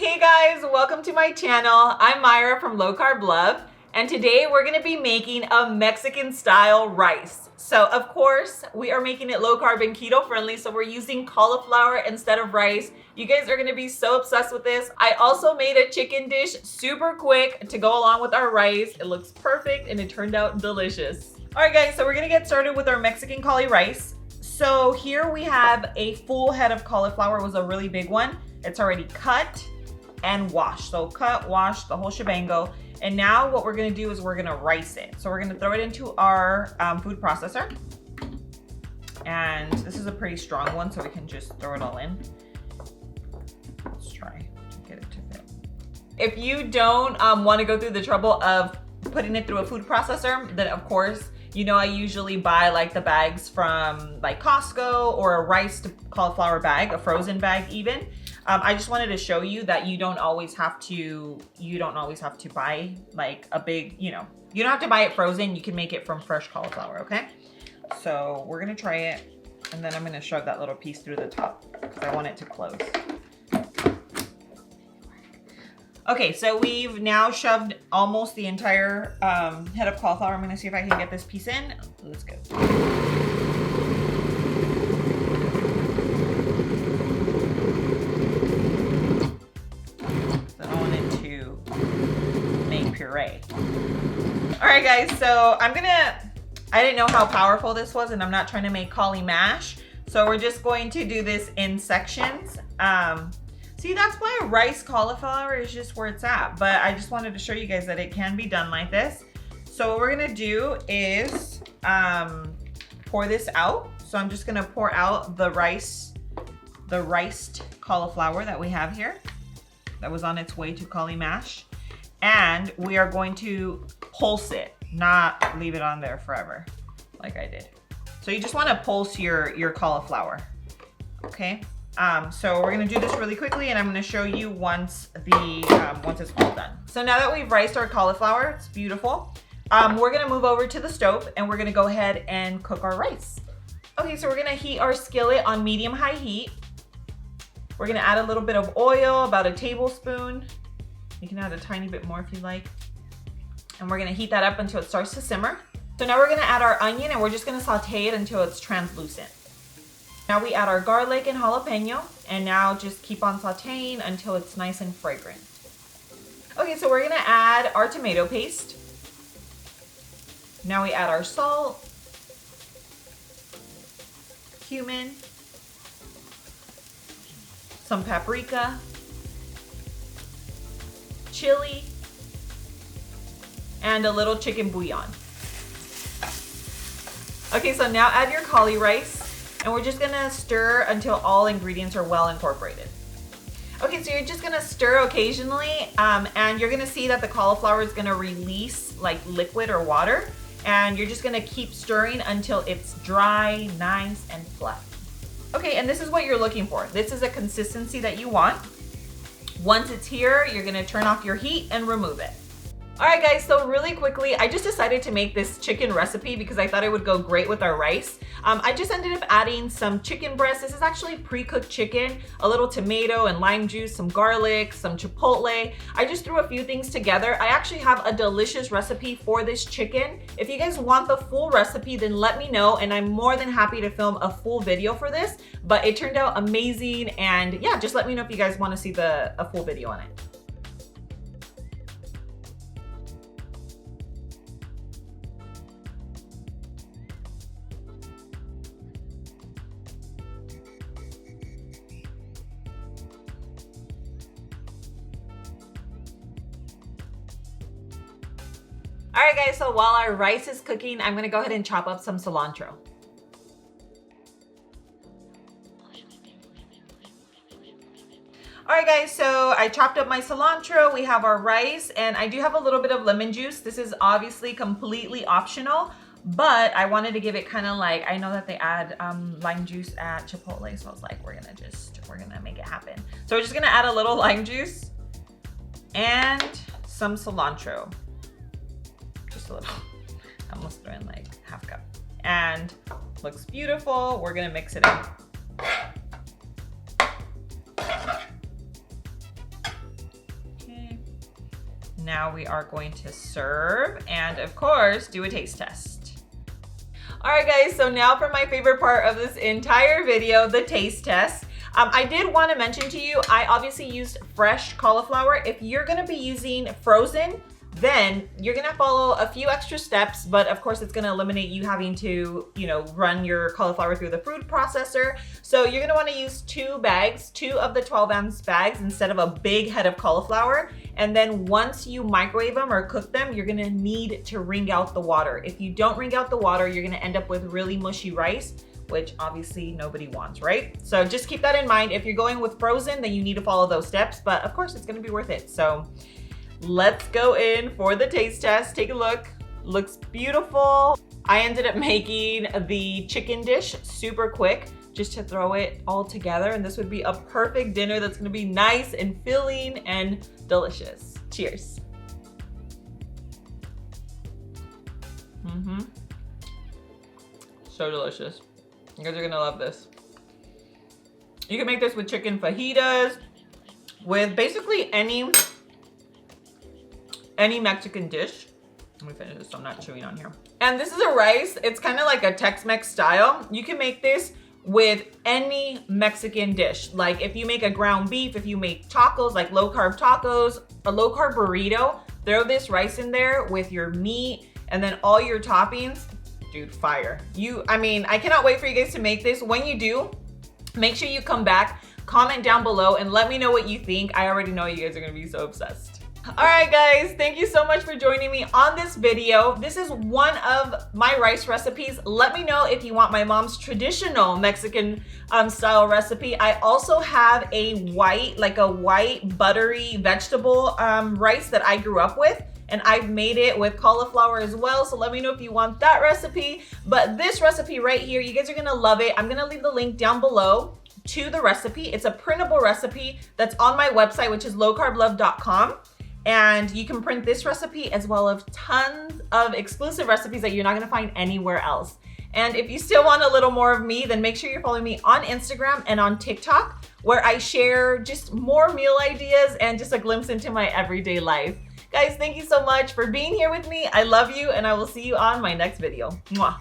Hey guys, welcome to my channel. I'm Myra from Low Carb Love, and today we're gonna be making a Mexican style rice. So of course, we are making it low carb and keto friendly, so we're using cauliflower instead of rice. You guys are gonna be so obsessed with this. I also made a chicken dish super quick to go along with our rice. It looks perfect and it turned out delicious. All right guys, so we're gonna get started with our Mexican cauli rice. So here we have a full head of cauliflower. It was a really big one. It's already cut and washed. So cut, wash, the whole shebango. And now what we're gonna do is we're gonna rice it. So we're gonna throw it into our food processor. And this is a pretty strong one, so we can just throw it all in. Let's try to get it to fit. If you don't wanna go through the trouble of putting it through a food processor, then of course, you know I usually buy like the bags from like Costco or a rice to cauliflower bag, a frozen bag even. I just wanted to show you that you don't always have to buy like a big, you don't have to buy it frozen. You can make it from fresh cauliflower, okay? So we're gonna try it, and then I'm gonna shove that little piece through the top because I want it to close. Okay, so we've now shoved almost the entire head of cauliflower. I'm gonna see if I can get this piece in. Let's go. Puree. All right guys, so I didn't know how powerful this was, and I'm not trying to make cauli mash, so we're just going to do this in sections. See, that's why rice cauliflower is just where it's at, but I just wanted to show you guys that it can be done like this. So what we're gonna do is pour this out. So I'm just gonna pour out the riced cauliflower that we have here that was on its way to cauli mash. And we are going to pulse it, not leave it on there forever, like I did. So you just wanna pulse your cauliflower, okay? So we're gonna do this really quickly, and I'm gonna show you once it's all done. So now that we've riced our cauliflower, it's beautiful. We're gonna move over to the stove, and we're gonna go ahead and cook our rice. Okay, so we're gonna heat our skillet on medium-high heat. We're gonna add a little bit of oil, about a tablespoon. You can add a tiny bit more if you like. And we're gonna heat that up until it starts to simmer. So now we're gonna add our onion, and we're just gonna saute it until it's translucent. Now we add our garlic and jalapeno, and now just keep on sauteing until it's nice and fragrant. Okay, so we're gonna add our tomato paste. Now we add our salt, cumin, some paprika, chili, and a little chicken bouillon. Okay, so now add your cauli rice, and we're just gonna stir until all ingredients are well incorporated. Okay, so you're just gonna stir occasionally, and you're gonna see that the cauliflower is gonna release like liquid or water, and you're just gonna keep stirring until it's dry, nice, and fluffy. Okay, and this is what you're looking for. This is a consistency that you want. Once it's here, you're gonna turn off your heat and remove it. All right guys, so really quickly, I just decided to make this chicken recipe because I thought it would go great with our rice. I just ended up adding some chicken breast. This is actually pre-cooked chicken, a little tomato and lime juice, some garlic, some chipotle. I just threw a few things together. I actually have a delicious recipe for this chicken. If you guys want the full recipe, then let me know, and I'm more than happy to film a full video for this, but it turned out amazing, and yeah, just let me know if you guys wanna see a full video on it. All right guys, so while our rice is cooking, I'm gonna go ahead and chop up some cilantro. All right guys, so I chopped up my cilantro, we have our rice, and I do have a little bit of lemon juice. This is obviously completely optional, but I wanted to give it kind of like, I know that they add lime juice at Chipotle, so I was like, we're gonna make it happen. So we're just gonna add a little lime juice and some cilantro. Just a little. I almost threw in like half cup. And looks beautiful. We're gonna mix it in. Now we are going to serve and of course do a taste test. All right guys, so now for my favorite part of this entire video, the taste test. I did want to mention to you, I obviously used fresh cauliflower. If you're gonna be using frozen, then you're gonna follow a few extra steps, but of course it's gonna eliminate you having to, run your cauliflower through the food processor. So you're gonna wanna use 2 bags, 2 of the 12-ounce bags instead of a big head of cauliflower. And then once you microwave them or cook them, you're gonna need to wring out the water. If you don't wring out the water, you're gonna end up with really mushy rice, which obviously nobody wants, right? So just keep that in mind. If you're going with frozen, then you need to follow those steps, but of course it's gonna be worth it. So let's go in for the taste test. Take a look. Looks beautiful. I ended up making the chicken dish super quick just to throw it all together. And this would be a perfect dinner that's gonna be nice and filling and delicious. Cheers. So delicious. You guys are gonna love this. You can make this with chicken fajitas, with basically any Mexican dish. Let me finish this so I'm not chewing on here. And this is a rice. It's kind of like a Tex-Mex style. You can make this with any Mexican dish. Like if you make a ground beef, if you make tacos, like low carb tacos, a low carb burrito, throw this rice in there with your meat and then all your toppings. Dude, fire. I cannot wait for you guys to make this. When you do, make sure you come back, comment down below and let me know what you think. I already know you guys are gonna be so obsessed. All right guys, thank you so much for joining me on this video. This is one of my rice recipes. Let me know if you want my mom's traditional Mexican style recipe. I also have a white buttery vegetable rice that I grew up with, and I've made it with cauliflower as well. So let me know if you want that recipe. But this recipe right here, you guys are gonna love it. I'm gonna leave the link down below to the recipe. It's a printable recipe that's on my website, which is lowcarblove.com. And you can print this recipe as well as tons of exclusive recipes that you're not gonna find anywhere else. And if you still want a little more of me, then make sure you're following me on Instagram and on TikTok, where I share just more meal ideas and just a glimpse into my everyday life. Guys, thank you so much for being here with me. I love you, and I will see you on my next video. Mwah.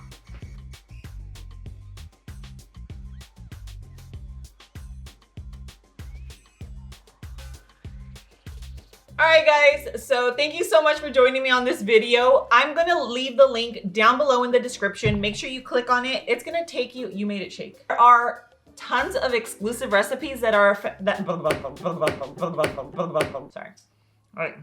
All right guys, so thank you so much for joining me on this video. I'm gonna leave the link down below in the description. Make sure you click on it. It's gonna take you, you made it shake. There are tons of exclusive recipes that are, sorry. All right.